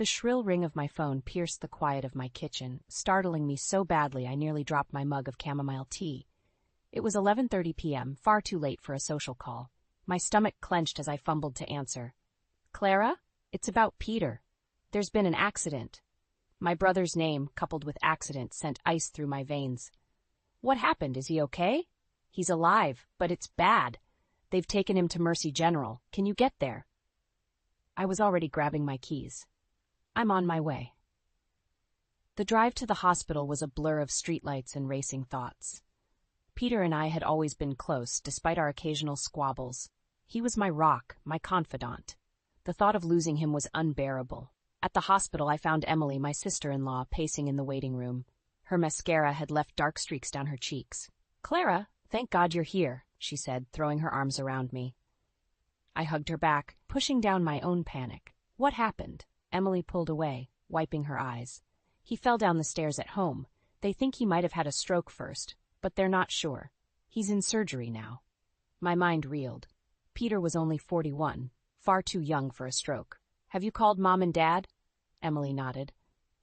The shrill ring of my phone pierced the quiet of my kitchen, startling me so badly I nearly dropped my mug of chamomile tea. It was 11:30 p.m., far too late for a social call. My stomach clenched as I fumbled to answer. "Clara? It's about Peter. There's been an accident." My brother's name, coupled with accident, sent ice through my veins. "What happened? Is he okay?" "He's alive, but it's bad. They've taken him to Mercy General. Can you get there?" I was already grabbing my keys. "I'm on my way." The drive to the hospital was a blur of streetlights and racing thoughts. Peter and I had always been close, despite our occasional squabbles. He was my rock, my confidant. The thought of losing him was unbearable. At the hospital, I found Emily, my sister-in-law, pacing in the waiting room. Her mascara had left dark streaks down her cheeks. "Clara, thank God you're here," she said, throwing her arms around me. I hugged her back, pushing down my own panic. "What happened?" Emily pulled away, wiping her eyes. "He fell down the stairs at home. They think he might have had a stroke first, but they're not sure. He's in surgery now." My mind reeled. Peter was only 41, far too young for a stroke. "Have you called Mom and Dad?" Emily nodded.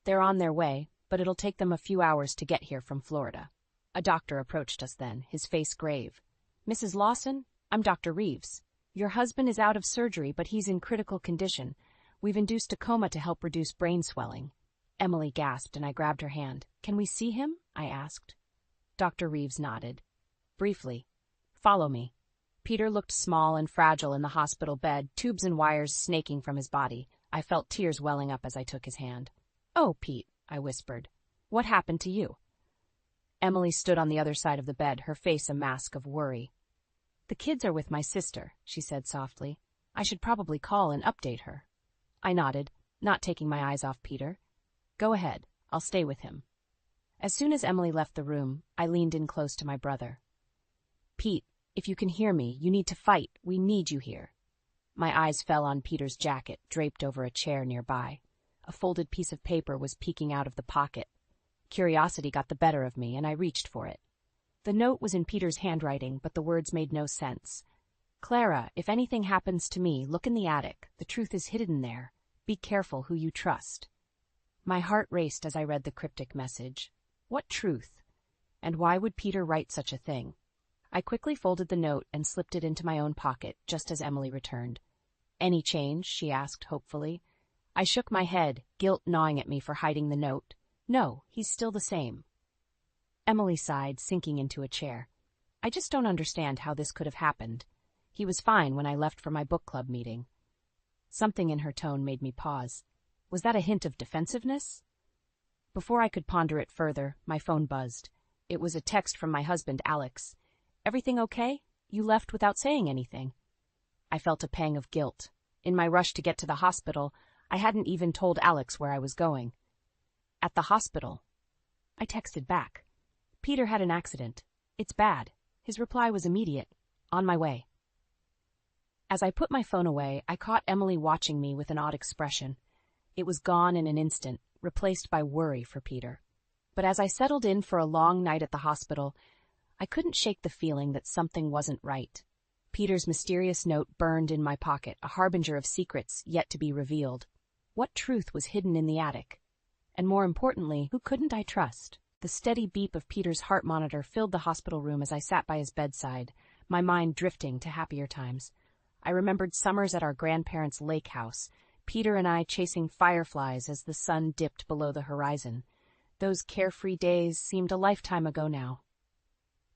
"They're on their way, but it'll take them a few hours to get here from Florida." A doctor approached us then, his face grave. "Mrs. Lawson, I'm Dr. Reeves. Your husband is out of surgery, but he's in critical condition. We've induced a coma to help reduce brain swelling." Emily gasped, and I grabbed her hand. "Can we see him?" I asked. Dr. Reeves nodded. "Briefly. Follow me." Peter looked small and fragile in the hospital bed, tubes and wires snaking from his body. I felt tears welling up as I took his hand. "Oh, Pete," I whispered. "What happened to you?" Emily stood on the other side of the bed, her face a mask of worry. "The kids are with my sister," she said softly. "I should probably call and update her." I nodded, not taking my eyes off Peter. "Go ahead. I'll stay with him." As soon as Emily left the room, I leaned in close to my brother. "Pete, if you can hear me, you need to fight. We need you here." My eyes fell on Peter's jacket, draped over a chair nearby. A folded piece of paper was peeking out of the pocket. Curiosity got the better of me, and I reached for it. The note was in Peter's handwriting, but the words made no sense. "Clara, if anything happens to me, look in the attic. The truth is hidden there. Be careful who you trust." My heart raced as I read the cryptic message. What truth? And why would Peter write such a thing? I quickly folded the note and slipped it into my own pocket, just as Emily returned. "Any change?" she asked hopefully. I shook my head, guilt gnawing at me for hiding the note. "No, he's still the same." Emily sighed, sinking into a chair. "I just don't understand how this could have happened. He was fine when I left for my book club meeting." Something in her tone made me pause. Was that a hint of defensiveness? Before I could ponder it further, my phone buzzed. It was a text from my husband, Alex. "Everything okay? You left without saying anything." I felt a pang of guilt. In my rush to get to the hospital, I hadn't even told Alex where I was going. "At the hospital." I texted back. "Peter had an accident. It's bad." His reply was immediate. "On my way." As I put my phone away, I caught Emily watching me with an odd expression. It was gone in an instant, replaced by worry for Peter. But as I settled in for a long night at the hospital, I couldn't shake the feeling that something wasn't right. Peter's mysterious note burned in my pocket, a harbinger of secrets yet to be revealed. What truth was hidden in the attic? And more importantly, who couldn't I trust? The steady beep of Peter's heart monitor filled the hospital room as I sat by his bedside, my mind drifting to happier times. I remembered summers at our grandparents' lake house, Peter and I chasing fireflies as the sun dipped below the horizon. Those carefree days seemed a lifetime ago now.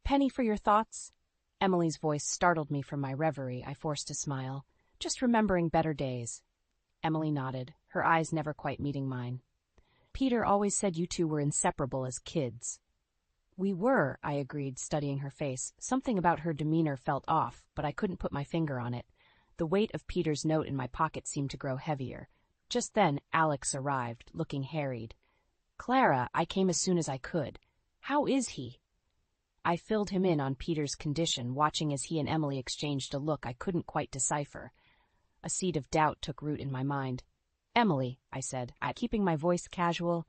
"Penny, for your thoughts?" Emily's voice startled me from my reverie. I forced a smile. "Just remembering better days." Emily nodded, her eyes never quite meeting mine. "Peter always said you two were inseparable as kids." "We were," I agreed, studying her face. Something about her demeanor felt off, but I couldn't put my finger on it. The weight of Peter's note in my pocket seemed to grow heavier. Just then, Alex arrived, looking harried. "Clara, I came as soon as I could. How is he?" I filled him in on Peter's condition, watching as he and Emily exchanged a look I couldn't quite decipher. A seed of doubt took root in my mind. "Emily," I said, keeping my voice casual,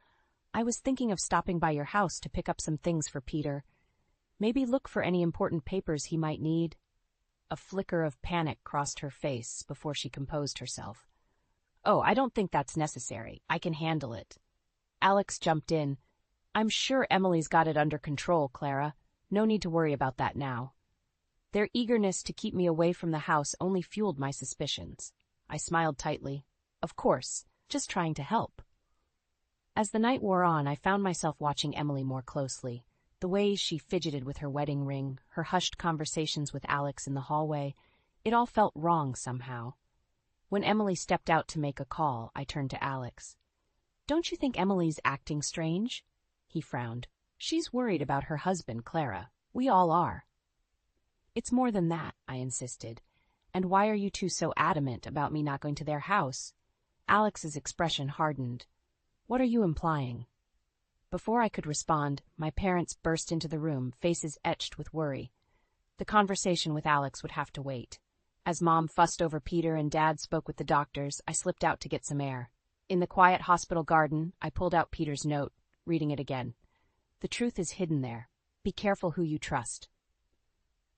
"I was thinking of stopping by your house to pick up some things for Peter. Maybe look for any important papers he might need." A flicker of panic crossed her face before she composed herself. Oh, I don't think that's necessary. I can handle it. Alex jumped in. I'm sure Emily's got it under control, Clara. No need to worry about that now. Their eagerness to keep me away from the house only fueled my suspicions. I smiled tightly. Of course, just trying to help. As the night wore on, I found myself watching Emily more closely. The ways she fidgeted with her wedding ring, her hushed conversations with Alex in the hallway, it all felt wrong somehow. When Emily stepped out to make a call, I turned to Alex. Don't you think Emily's acting strange? He frowned. She's worried about her husband, Clara. We all are. It's more than that, I insisted. And why are you two so adamant about me not going to their house? Alex's expression hardened. What are you implying? Before I could respond, my parents burst into the room, faces etched with worry. The conversation with Alex would have to wait. As Mom fussed over Peter and Dad spoke with the doctors, I slipped out to get some air. In the quiet hospital garden, I pulled out Peter's note, reading it again. The truth is hidden there. Be careful who you trust.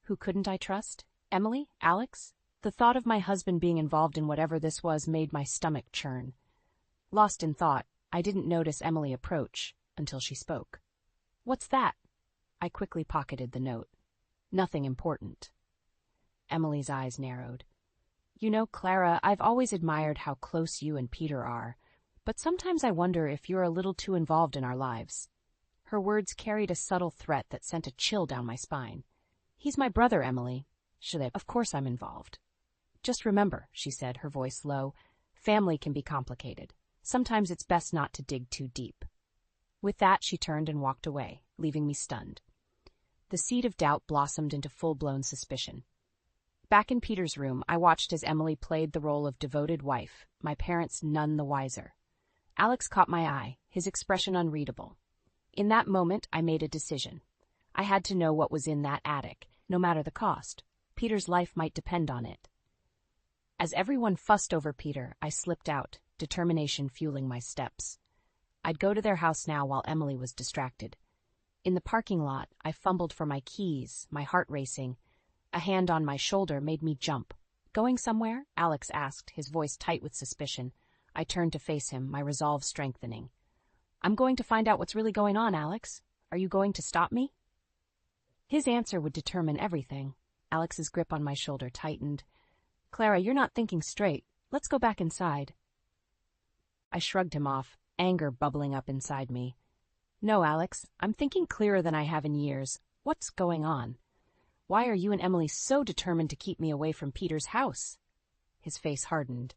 Who couldn't I trust? Emily? Alex? The thought of my husband being involved in whatever this was made my stomach churn. Lost in thought, I didn't notice Emily approach until she spoke. What's that? I quickly pocketed the note. Nothing important. Emily's eyes narrowed. You know, Clara, I've always admired how close you and Peter are, but sometimes I wonder if you're a little too involved in our lives. Her words carried a subtle threat that sent a chill down my spine. He's my brother, Emily. Of course I'm involved. Just remember, she said, her voice low, family can be complicated. Sometimes it's best not to dig too deep. With that, she turned and walked away, leaving me stunned. The seed of doubt blossomed into full-blown suspicion. Back in Peter's room, I watched as Emily played the role of devoted wife, my parents none the wiser. Alex caught my eye, his expression unreadable. In that moment, I made a decision. I had to know what was in that attic, no matter the cost. Peter's life might depend on it. As everyone fussed over Peter, I slipped out, determination fueling my steps. I'd go to their house now while Emily was distracted. In the parking lot, I fumbled for my keys, my heart racing. A hand on my shoulder made me jump. Going somewhere? Alex asked, his voice tight with suspicion. I turned to face him, my resolve strengthening. I'm going to find out what's really going on, Alex. Are you going to stop me? His answer would determine everything. Alex's grip on my shoulder tightened. Clara, you're not thinking straight. Let's go back inside. I shrugged him off, anger bubbling up inside me. No, Alex, I'm thinking clearer than I have in years. What's going on? Why are you and Emily so determined to keep me away from Peter's house? His face hardened.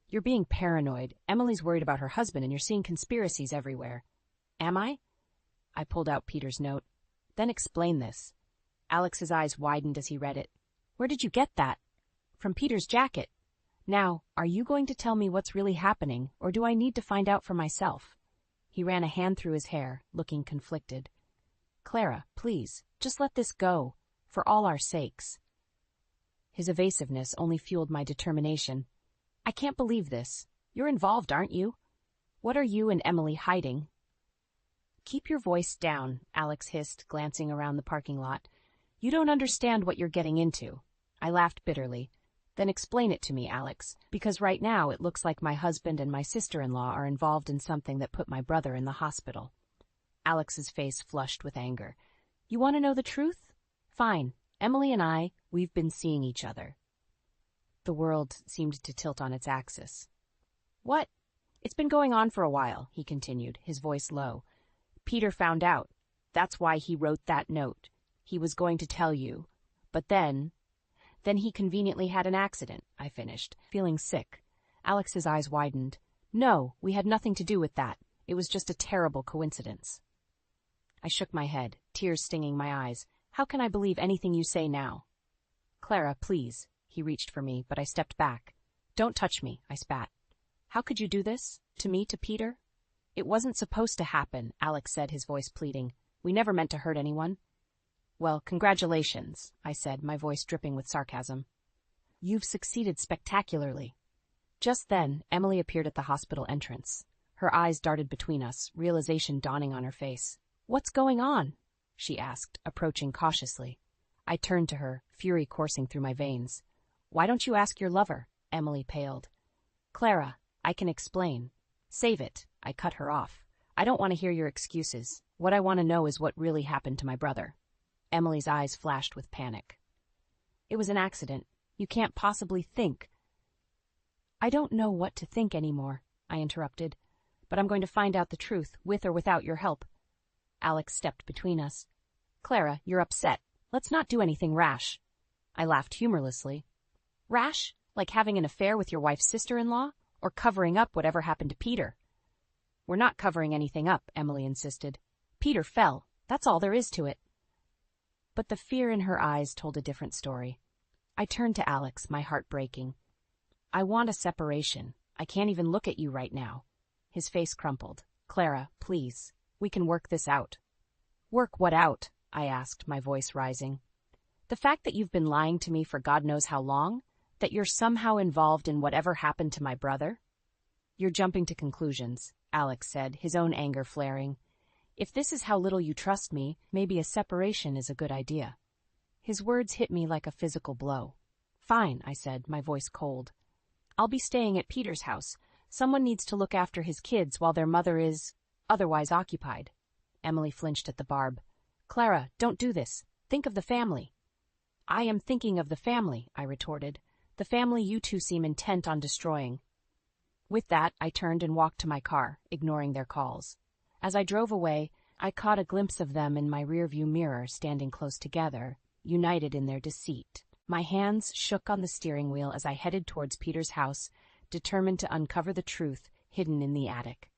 You're being paranoid. Emily's worried about her husband and you're seeing conspiracies everywhere. Am I? I pulled out Peter's note. Then explain this. Alex's eyes widened as he read it. Where did you get that? From Peter's jacket. Now, are you going to tell me what's really happening, or do I need to find out for myself? He ran a hand through his hair, looking conflicted. Clara, please, just let this go. For all our sakes. His evasiveness only fueled my determination. I can't believe this. You're involved, aren't you? What are you and Emily hiding? Keep your voice down, Alex hissed, glancing around the parking lot. You don't understand what you're getting into. I laughed bitterly. Then explain it to me, Alex, because right now it looks like my husband and my sister-in-law are involved in something that put my brother in the hospital. Alex's face flushed with anger. You want to know the truth? Fine. Emily and we've been seeing each other. The world seemed to tilt on its axis. What? It's been going on for a while, he continued, his voice low. Peter found out. That's why he wrote that note. He was going to tell you. But then he conveniently had an accident, I finished, feeling sick. Alex's eyes widened. No, we had nothing to do with that. It was just a terrible coincidence. I shook my head, tears stinging my eyes. How can I believe anything you say now? Clara, please. He reached for me, but I stepped back. Don't touch me, I spat. How could you do this? To me, to Peter? It wasn't supposed to happen, Alex said, his voice pleading. We never meant to hurt anyone. Well, congratulations, I said, my voice dripping with sarcasm. You've succeeded spectacularly. Just then, Emily appeared at the hospital entrance. Her eyes darted between us, realization dawning on her face. What's going on? She asked, approaching cautiously. I turned to her, fury coursing through my veins. Why don't you ask your lover? Emily paled. Clara, I can explain. Save it. I cut her off. I don't want to hear your excuses. What I want to know is what really happened to my brother. Emily's eyes flashed with panic. It was an accident. You can't possibly think. I don't know what to think anymore, I interrupted, but I'm going to find out the truth, with or without your help. Alex stepped between us. Clara, you're upset. Let's not do anything rash. I laughed humorlessly. Rash? Like having an affair with your wife's sister-in-law? Or covering up whatever happened to Peter? We're not covering anything up, Emily insisted. Peter fell. That's all there is to it. But the fear in her eyes told a different story. I turned to Alex, my heart breaking. I want a separation. I can't even look at you right now. His face crumpled. Clara, please. We can work this out. Work what out? I asked, my voice rising. The fact that you've been lying to me for God knows how long? That you're somehow involved in whatever happened to my brother? You're jumping to conclusions, Alex said, his own anger flaring. If this is how little you trust me, maybe a separation is a good idea. His words hit me like a physical blow. Fine, I said, my voice cold. I'll be staying at Peter's house. Someone needs to look after his kids while their mother is otherwise occupied. Emily flinched at the barb. Clara, don't do this. Think of the family. I am thinking of the family, I retorted. The family you two seem intent on destroying. With that, I turned and walked to my car, ignoring their calls. As I drove away, I caught a glimpse of them in my rearview mirror, standing close together, united in their deceit. My hands shook on the steering wheel as I headed towards Peter's house, determined to uncover the truth hidden in the attic.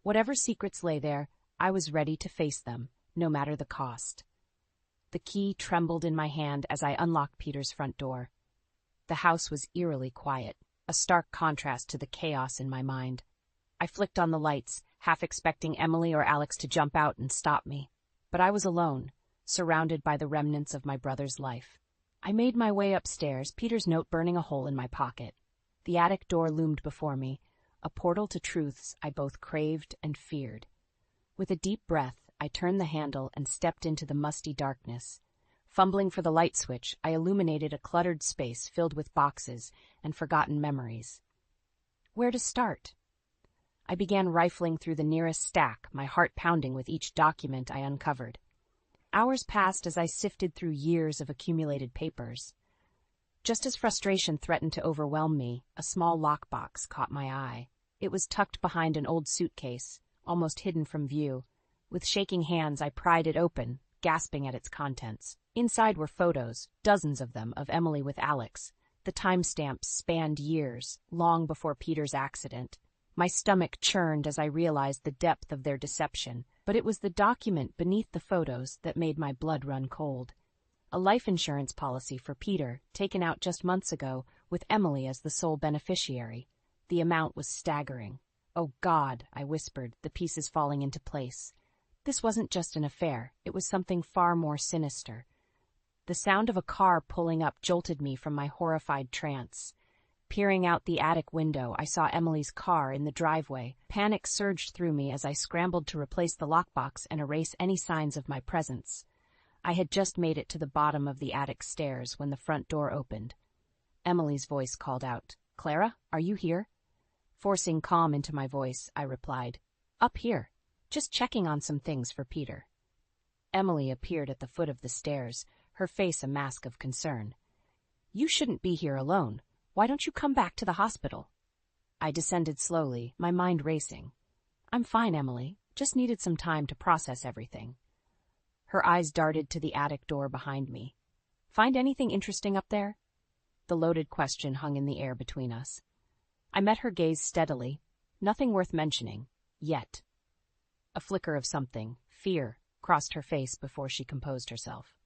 Whatever secrets lay there, I was ready to face them, no matter the cost. The key trembled in my hand as I unlocked Peter's front door. The house was eerily quiet, a stark contrast to the chaos in my mind. I flicked on the lights, half expecting Emily or Alex to jump out and stop me. But I was alone, surrounded by the remnants of my brother's life. I made my way upstairs, Peter's note burning a hole in my pocket. The attic door loomed before me, a portal to truths I both craved and feared. With a deep breath, I turned the handle and stepped into the musty darkness. Fumbling for the light switch, I illuminated a cluttered space filled with boxes and forgotten memories. Where to start? I began rifling through the nearest stack, my heart pounding with each document I uncovered. Hours passed as I sifted through years of accumulated papers. Just as frustration threatened to overwhelm me, a small lockbox caught my eye. It was tucked behind an old suitcase, almost hidden from view. With shaking hands, I pried it open, gasping at its contents. Inside were photos, dozens of them, of Emily with Alex. The timestamps spanned years, long before Peter's accident. My stomach churned as I realized the depth of their deception, but it was the document beneath the photos that made my blood run cold. A life insurance policy for Peter, taken out just months ago, with Emily as the sole beneficiary. The amount was staggering. Oh God, I whispered, the pieces falling into place. This wasn't just an affair, it was something far more sinister. The sound of a car pulling up jolted me from my horrified trance. Peering out the attic window, I saw Emily's car in the driveway. Panic surged through me as I scrambled to replace the lockbox and erase any signs of my presence. I had just made it to the bottom of the attic stairs when the front door opened. Emily's voice called out, "Clara, are you here?" Forcing calm into my voice, I replied, "Up here. Just checking on some things for Peter." Emily appeared at the foot of the stairs, her face a mask of concern. "You shouldn't be here alone. Why don't you come back to the hospital?" I descended slowly, my mind racing. "I'm fine, Emily. Just needed some time to process everything." Her eyes darted to the attic door behind me. "Find anything interesting up there?" The loaded question hung in the air between us. I met her gaze steadily. Nothing worth mentioning. Yet. A flicker of something, fear, crossed her face before she composed herself.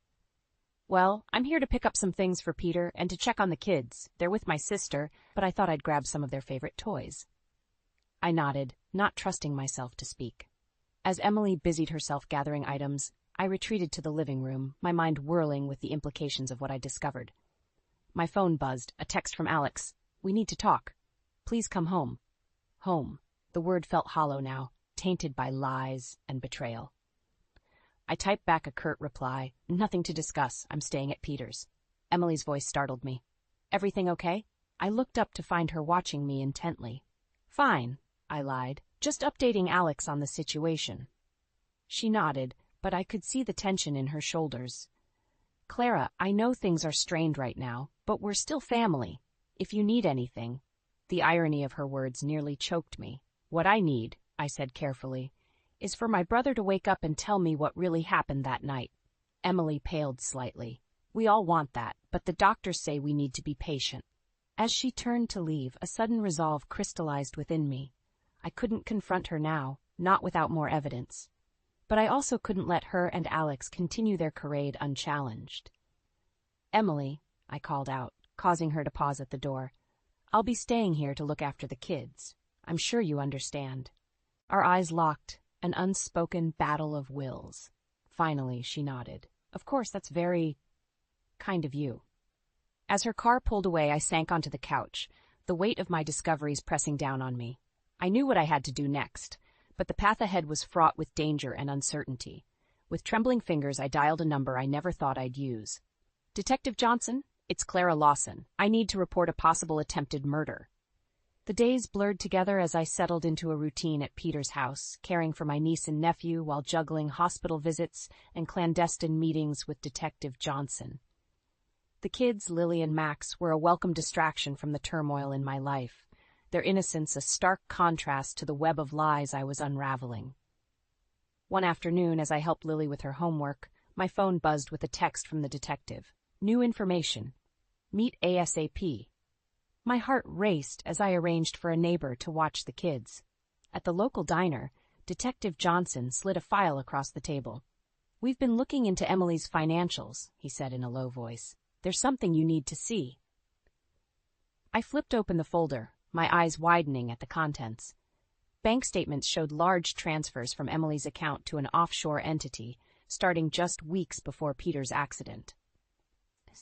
"Well, I'm here to pick up some things for Peter and to check on the kids. They're with my sister, but I thought I'd grab some of their favorite toys." I nodded, not trusting myself to speak. As Emily busied herself gathering items, I retreated to the living room, my mind whirling with the implications of what I discovered. My phone buzzed, a text from Alex. "We need to talk. Please come home." Home. The word felt hollow now, tainted by lies and betrayal. I typed back a curt reply. "Nothing to discuss. I'm staying at Peter's." Emily's voice startled me. "Everything okay?" I looked up to find her watching me intently. Fine, I lied. Just updating Alex on the situation. She nodded, but I could see the tension in her shoulders. Clara, I know things are strained right now, but we're still family. If you need anything. The irony of her words nearly choked me. What I need, I said carefully, is for my brother to wake up and tell me what really happened that night. Emily paled slightly. We all want that, but the doctors say we need to be patient. As she turned to leave, a sudden resolve crystallized within me. I couldn't confront her now, not without more evidence. But I also couldn't let her and Alex continue their charade unchallenged. Emily, I called out, causing her to pause at the door. I'll be staying here to look after the kids. I'm sure you understand. Our eyes locked, an unspoken battle of wills. Finally, she nodded. Of course, that's very kind of you. As her car pulled away, I sank onto the couch, the weight of my discoveries pressing down on me. I knew what I had to do next, but the path ahead was fraught with danger and uncertainty. With trembling fingers, I dialed a number I never thought I'd use. Detective Johnson, it's Clara Lawson. I need to report a possible attempted murder. The days blurred together as I settled into a routine at Peter's house, caring for my niece and nephew while juggling hospital visits and clandestine meetings with Detective Johnson. The kids, Lily and Max, were a welcome distraction from the turmoil in my life, their innocence a stark contrast to the web of lies I was unraveling. One afternoon, as I helped Lily with her homework, my phone buzzed with a text from the detective. New information. Meet ASAP. My heart raced as I arranged for a neighbor to watch the kids. At the local diner, Detective Johnson slid a file across the table. We've been looking into Emily's financials, he said in a low voice. There's something you need to see. I flipped open the folder, my eyes widening at the contents. Bank statements showed large transfers from Emily's account to an offshore entity, starting just weeks before Peter's accident.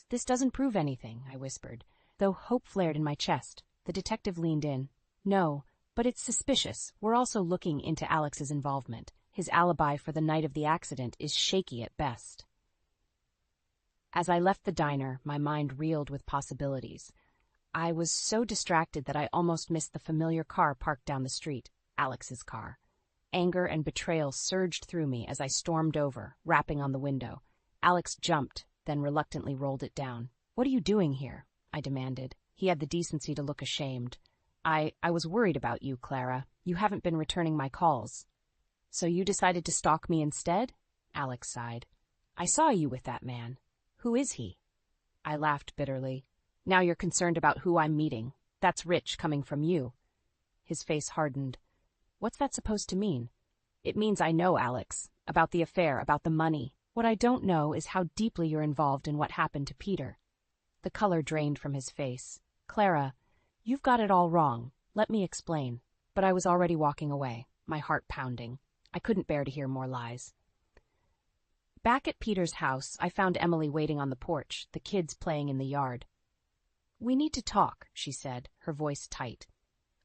This doesn't prove anything, I whispered, though hope flared in my chest. The detective leaned in. No, but it's suspicious. We're also looking into Alex's involvement. His alibi for the night of the accident is shaky at best. As I left the diner, my mind reeled with possibilities. I was so distracted that I almost missed the familiar car parked down the street, Alex's car. Anger and betrayal surged through me as I stormed over, rapping on the window. Alex jumped, then reluctantly rolled it down. What are you doing here? I demanded. He had the decency to look ashamed. I was worried about you, Clara. You haven't been returning my calls. So you decided to stalk me instead? Alex sighed. I saw you with that man. Who is he? I laughed bitterly. Now you're concerned about who I'm meeting. That's rich coming from you. His face hardened. What's that supposed to mean? It means I know, Alex. About the affair, about the money. What I don't know is how deeply you're involved in what happened to Peter. The color drained from his face. Clara, you've got it all wrong. Let me explain. But I was already walking away, my heart pounding. I couldn't bear to hear more lies. Back at Peter's house, I found Emily waiting on the porch, the kids playing in the yard. We need to talk, she said, her voice tight.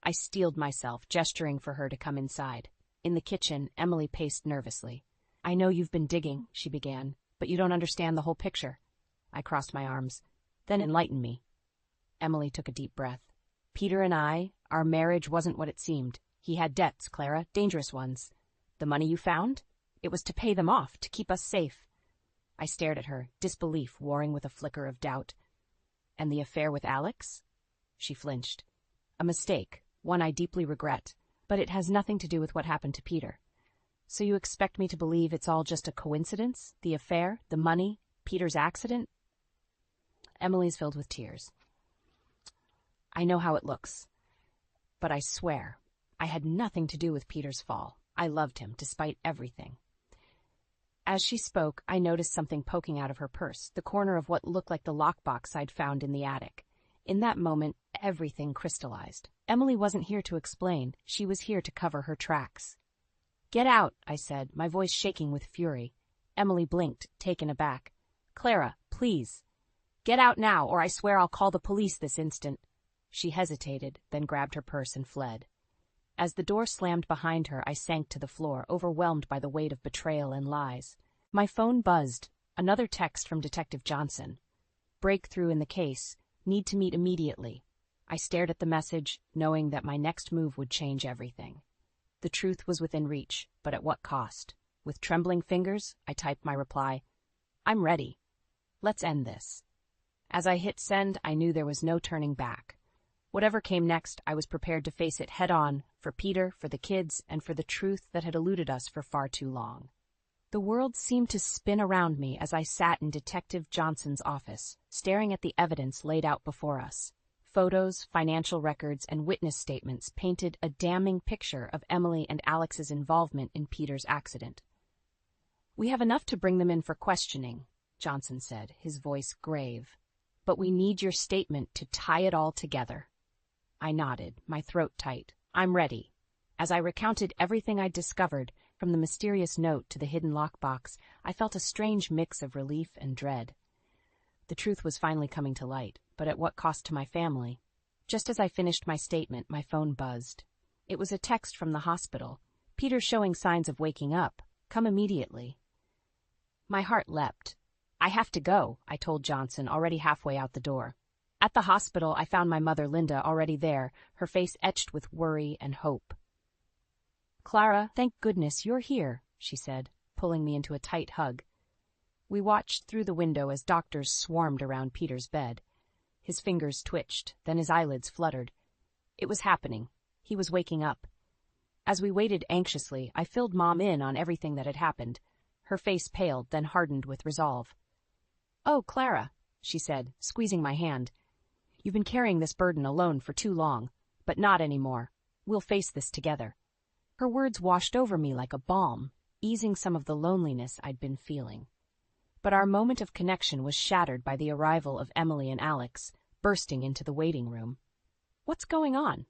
I steeled myself, gesturing for her to come inside. In the kitchen, Emily paced nervously. I know you've been digging, she began, but you don't understand the whole picture. I crossed my arms. Then enlighten me. Emily took a deep breath. Peter and I, our marriage wasn't what it seemed. He had debts, Clara, dangerous ones. The money you found? It was to pay them off, to keep us safe. I stared at her, disbelief warring with a flicker of doubt. And the affair with Alex? She flinched. A mistake, one I deeply regret, but it has nothing to do with what happened to Peter. So you expect me to believe it's all just a coincidence? The affair, the money, Peter's accident? Emily's filled with tears. I know how it looks, but I swear, I had nothing to do with Peter's fall. I loved him, despite everything. As she spoke, I noticed something poking out of her purse, the corner of what looked like the lockbox I'd found in the attic. In that moment, everything crystallized. Emily wasn't here to explain. She was here to cover her tracks. Get out, I said, my voice shaking with fury. Emily blinked, taken aback. Clara, please. Get out now, or I swear I'll call the police this instant. She hesitated, then grabbed her purse and fled. As the door slammed behind her, I sank to the floor, overwhelmed by the weight of betrayal and lies. My phone buzzed. Another text from Detective Johnson. Breakthrough in the case. Need to meet immediately. I stared at the message, knowing that my next move would change everything. The truth was within reach, but at what cost? With trembling fingers, I typed my reply, "I'm ready. Let's end this." As I hit send, I knew there was no turning back. Whatever came next, I was prepared to face it head-on, for Peter, for the kids, and for the truth that had eluded us for far too long. The world seemed to spin around me as I sat in Detective Johnson's office, staring at the evidence laid out before us. Photos, financial records, and witness statements painted a damning picture of Emily and Alex's involvement in Peter's accident. "We have enough to bring them in for questioning," Johnson said, his voice grave. "But we need your statement to tie it all together." I nodded, my throat tight. "I'm ready." As I recounted everything I'd discovered, from the mysterious note to the hidden lockbox, I felt a strange mix of relief and dread. The truth was finally coming to light, but at what cost to my family? Just as I finished my statement, my phone buzzed. It was a text from the hospital. "Peter's showing signs of waking up. Come immediately." My heart leapt. "I have to go," I told Johnson, already halfway out the door. At the hospital, I found my mother, Linda, already there, her face etched with worry and hope. "Clara, thank goodness you're here," she said, pulling me into a tight hug. We watched through the window as doctors swarmed around Peter's bed. His fingers twitched, then his eyelids fluttered. It was happening. He was waking up. As we waited anxiously, I filled Mom in on everything that had happened. Her face paled, then hardened with resolve. "Oh, Clara," she said, squeezing my hand. "You've been carrying this burden alone for too long, but not anymore. We'll face this together." Her words washed over me like a balm, easing some of the loneliness I'd been feeling. But our moment of connection was shattered by the arrival of Emily and Alex, bursting into the waiting room. "What's going on?"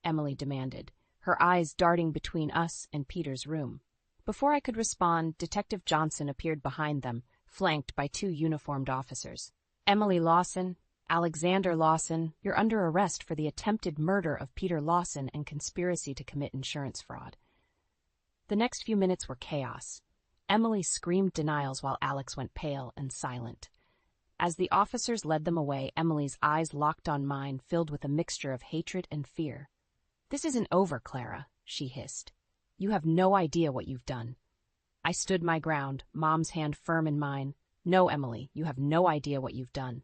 Emily demanded, her eyes darting between us and Peter's room. Before I could respond, Detective Johnson appeared behind them, flanked by 2 uniformed officers. "Emily Lawson, Alexander Lawson, you're under arrest for the attempted murder of Peter Lawson and conspiracy to commit insurance fraud." The next few minutes were chaos. Emily screamed denials while Alex went pale and silent. As the officers led them away, Emily's eyes locked on mine, filled with a mixture of hatred and fear. "This isn't over, Clara," she hissed. "You have no idea what you've done." I stood my ground, Mom's hand firm in mine. "No, Emily, you have no idea what you've done.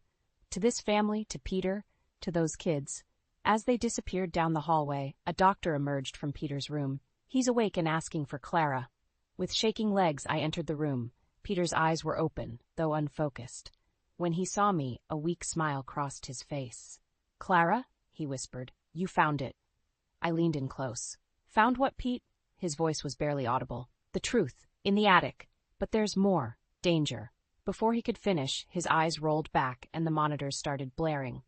To this family, to Peter, to those kids." As they disappeared down the hallway, a doctor emerged from Peter's room. "He's awake and asking for Clara." With shaking legs, I entered the room. Peter's eyes were open, though unfocused. When he saw me, a weak smile crossed his face. "Clara," he whispered, "you found it." I leaned in close. "Found what, Pete?" His voice was barely audible. "The truth. In the attic. But there's more. Danger." Before he could finish, his eyes rolled back and the monitors started blaring.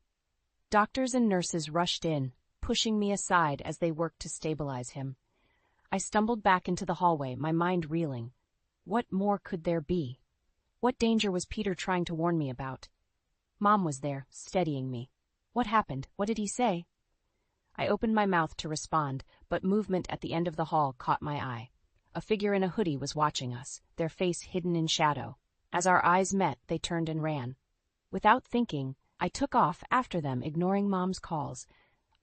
Doctors and nurses rushed in, pushing me aside as they worked to stabilize him. I stumbled back into the hallway, my mind reeling. What more could there be? What danger was Peter trying to warn me about? Mom was there, steadying me. "What happened? What did he say?" I opened my mouth to respond, but movement at the end of the hall caught my eye. A figure in a hoodie was watching us, their face hidden in shadow. As our eyes met, they turned and ran. Without thinking, I took off after them, ignoring Mom's calls.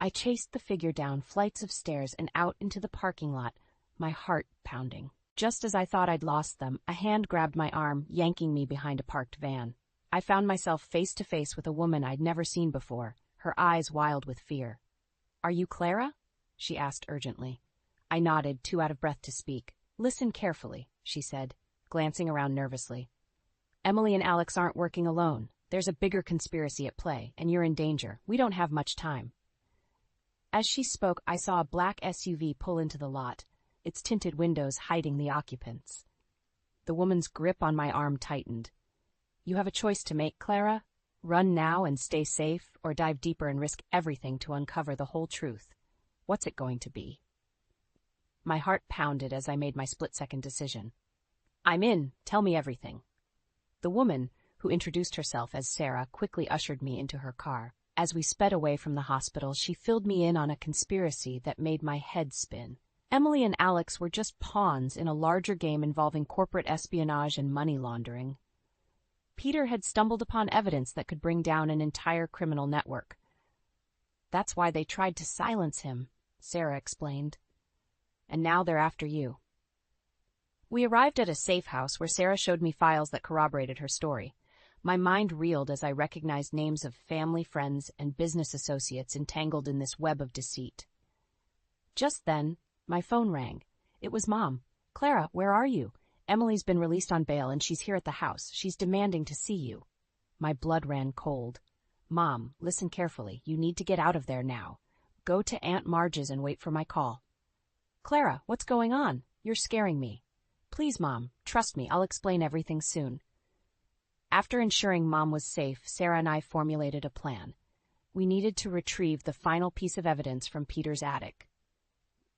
I chased the figure down flights of stairs and out into the parking lot, my heart pounding. Just as I thought I'd lost them, a hand grabbed my arm, yanking me behind a parked van. I found myself face to face with a woman I'd never seen before, her eyes wild with fear. "Are you Clara?" she asked urgently. I nodded, too out of breath to speak. "Listen carefully," she said, glancing around nervously. "Emily and Alex aren't working alone. There's a bigger conspiracy at play, and you're in danger. We don't have much time." As she spoke, I saw a black SUV pull into the lot, its tinted windows hiding the occupants. The woman's grip on my arm tightened. "You have a choice to make, Clara. Run now and stay safe, or dive deeper and risk everything to uncover the whole truth. What's it going to be?" My heart pounded as I made my split-second decision. "I'm in. Tell me everything." The woman, who introduced herself as Sarah, quickly ushered me into her car. As we sped away from the hospital, she filled me in on a conspiracy that made my head spin. Emily and Alex were just pawns in a larger game involving corporate espionage and money laundering. Peter had stumbled upon evidence that could bring down an entire criminal network. That's why they tried to silence him, Sarah explained. And now they're after you. We arrived at a safe house where Sarah showed me files that corroborated her story. My mind reeled as I recognized names of family, friends, and business associates entangled in this web of deceit. Just then, my phone rang. It was Mom. "Clara, where are you? Emily's been released on bail and she's here at the house. She's demanding to see you." My blood ran cold. "Mom, listen carefully. You need to get out of there now. Go to Aunt Marge's and wait for my call." "Clara, what's going on? You're scaring me." "Please, Mom, trust me. I'll explain everything soon." After ensuring Mom was safe, Sarah and I formulated a plan. We needed to retrieve the final piece of evidence from Peter's attic.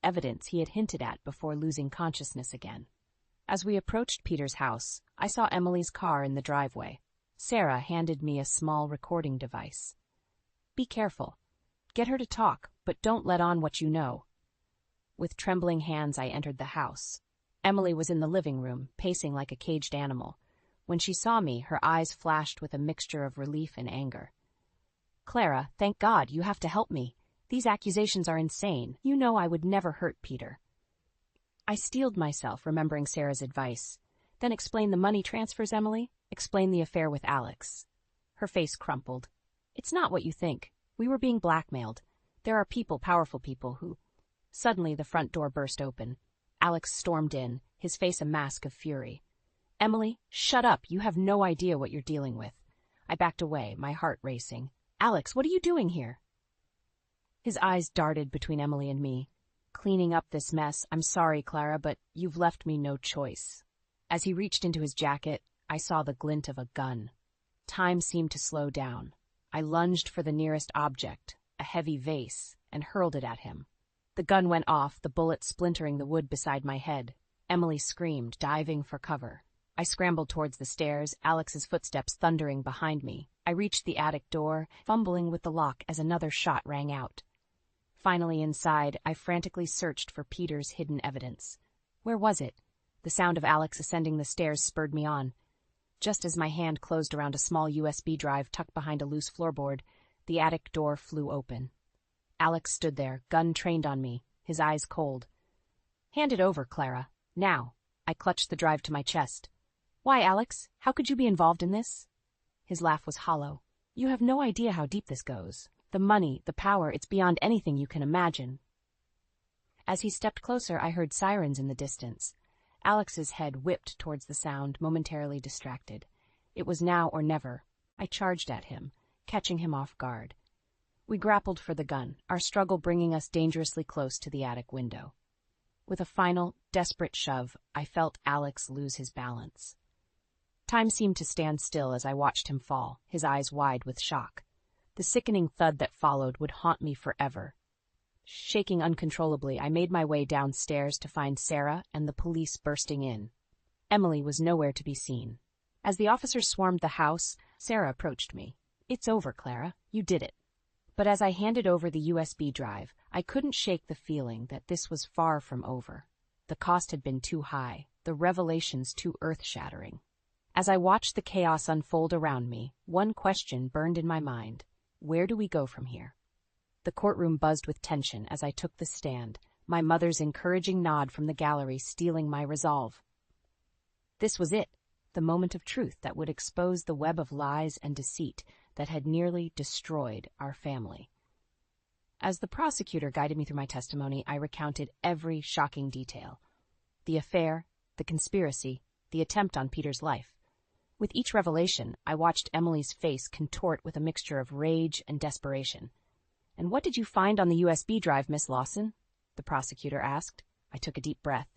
Evidence he had hinted at before losing consciousness again. As we approached Peter's house, I saw Emily's car in the driveway. Sarah handed me a small recording device. "Be careful. Get her to talk, but don't let on what you know." With trembling hands, I entered the house. Emily was in the living room, pacing like a caged animal. When she saw me, her eyes flashed with a mixture of relief and anger. "Clara, thank God, you have to help me. These accusations are insane. You know I would never hurt Peter." I steeled myself, remembering Sarah's advice. "Then explain the money transfers, Emily. Explain the affair with Alex." Her face crumpled. "It's not what you think. We were being blackmailed. There are people, powerful people, who—" Suddenly the front door burst open. Alex stormed in, his face a mask of fury. "Emily, shut up. You have no idea what you're dealing with." I backed away, my heart racing. "Alex, what are you doing here?" His eyes darted between Emily and me. "Cleaning up this mess. I'm sorry, Clara, but you've left me no choice." As he reached into his jacket, I saw the glint of a gun. Time seemed to slow down. I lunged for the nearest object, a heavy vase, and hurled it at him. The gun went off, the bullet splintering the wood beside my head. Emily screamed, diving for cover. I scrambled towards the stairs, Alex's footsteps thundering behind me. I reached the attic door, fumbling with the lock as another shot rang out. Finally inside, I frantically searched for Peter's hidden evidence. Where was it? The sound of Alex ascending the stairs spurred me on. Just as my hand closed around a small USB drive tucked behind a loose floorboard, the attic door flew open. Alex stood there, gun trained on me, his eyes cold. "Hand it over, Clara. Now." I clutched the drive to my chest. "Why, Alex? How could you be involved in this?" His laugh was hollow. "You have no idea how deep this goes. The money, the power, it's beyond anything you can imagine." As he stepped closer, I heard sirens in the distance. Alex's head whipped towards the sound, momentarily distracted. It was now or never. I charged at him, catching him off guard. We grappled for the gun, our struggle bringing us dangerously close to the attic window. With a final, desperate shove, I felt Alex lose his balance. Time seemed to stand still as I watched him fall, his eyes wide with shock. The sickening thud that followed would haunt me forever. Shaking uncontrollably, I made my way downstairs to find Sarah and the police bursting in. Emily was nowhere to be seen. As the officers swarmed the house, Sarah approached me. "It's over, Clara. You did it." But as I handed over the USB drive, I couldn't shake the feeling that this was far from over. The cost had been too high, the revelations too earth-shattering. As I watched the chaos unfold around me, one question burned in my mind. Where do we go from here? The courtroom buzzed with tension as I took the stand, my mother's encouraging nod from the gallery stealing my resolve. This was it, the moment of truth that would expose the web of lies and deceit that had nearly destroyed our family. As the prosecutor guided me through my testimony, I recounted every shocking detail. The affair, the conspiracy, the attempt on Peter's life. With each revelation, I watched Emily's face contort with a mixture of rage and desperation. "And what did you find on the USB drive, Miss Lawson?" the prosecutor asked. I took a deep breath.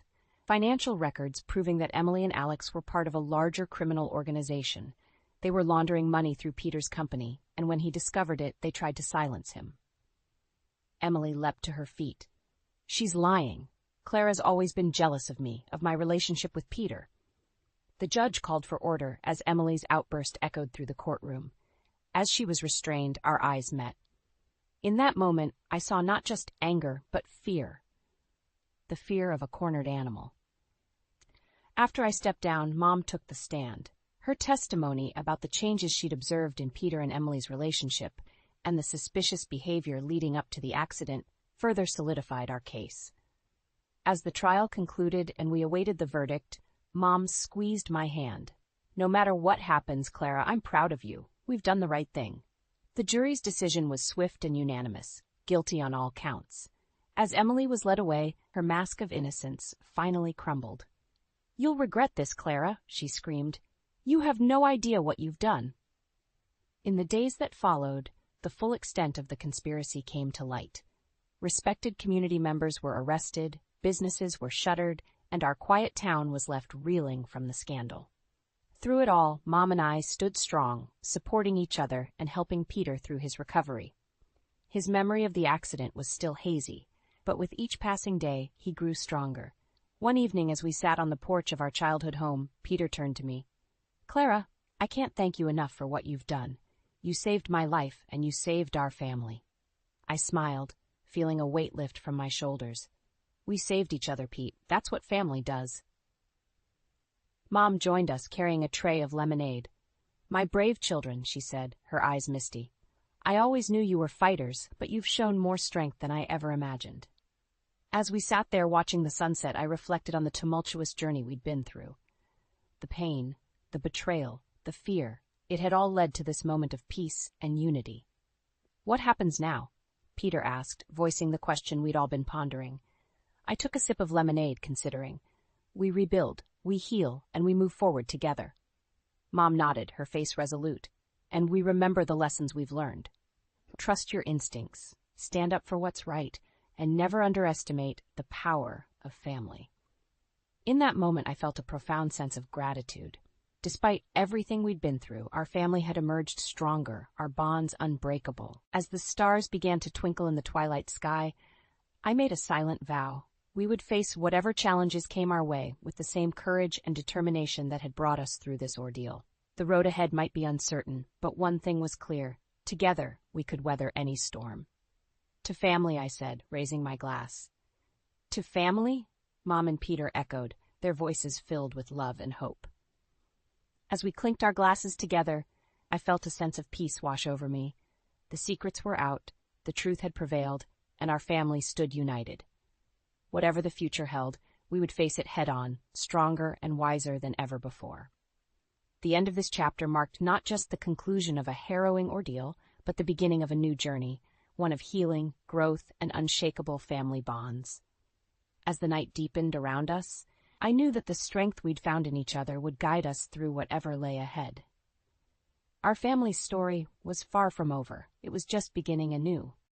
"Financial records proving that Emily and Alex were part of a larger criminal organization. They were laundering money through Peter's company, and when he discovered it, they tried to silence him." Emily leapt to her feet. "She's lying. Clara's always been jealous of me, of my relationship with Peter." The judge called for order as Emily's outburst echoed through the courtroom. As she was restrained, our eyes met. In that moment, I saw not just anger, but fear. The fear of a cornered animal. After I stepped down, Mom took the stand. Her testimony about the changes she'd observed in Peter and Emily's relationship and the suspicious behavior leading up to the accident further solidified our case. As the trial concluded and we awaited the verdict, Mom squeezed my hand. "No matter what happens, Clara, I'm proud of you. We've done the right thing." The jury's decision was swift and unanimous, guilty on all counts. As Emily was led away, her mask of innocence finally crumbled. "You'll regret this, Clara," she screamed. "You have no idea what you've done." In the days that followed, the full extent of the conspiracy came to light. Respected community members were arrested, businesses were shuttered, and our quiet town was left reeling from the scandal. Through it all, Mom and I stood strong, supporting each other and helping Peter through his recovery. His memory of the accident was still hazy, but with each passing day, he grew stronger. One evening as we sat on the porch of our childhood home, Peter turned to me. "Clara, I can't thank you enough for what you've done. You saved my life and you saved our family." I smiled, feeling a weight lift from my shoulders. "We saved each other, Pete. That's what family does." Mom joined us carrying a tray of lemonade. "My brave children," she said, her eyes misty. "I always knew you were fighters, but you've shown more strength than I ever imagined." As we sat there watching the sunset, I reflected on the tumultuous journey we'd been through. The pain, the betrayal, the fear, it had all led to this moment of peace and unity. "What happens now?" Peter asked, voicing the question we'd all been pondering. I took a sip of lemonade, considering. "We rebuild, we heal, and we move forward together." Mom nodded, her face resolute. "And we remember the lessons we've learned. Trust your instincts, stand up for what's right, and never underestimate the power of family." In that moment, I felt a profound sense of gratitude. Despite everything we'd been through, our family had emerged stronger, our bonds unbreakable. As the stars began to twinkle in the twilight sky, I made a silent vow. We would face whatever challenges came our way with the same courage and determination that had brought us through this ordeal. The road ahead might be uncertain, but one thing was clear. Together, we could weather any storm. "To family," I said, raising my glass. "To family?" Mom and Peter echoed, their voices filled with love and hope. As we clinked our glasses together, I felt a sense of peace wash over me. The secrets were out, the truth had prevailed, and our family stood united. Whatever the future held, we would face it head-on, stronger and wiser than ever before. The end of this chapter marked not just the conclusion of a harrowing ordeal, but the beginning of a new journey, one of healing, growth, and unshakable family bonds. As the night deepened around us, I knew that the strength we'd found in each other would guide us through whatever lay ahead. Our family's story was far from over. It was just beginning anew.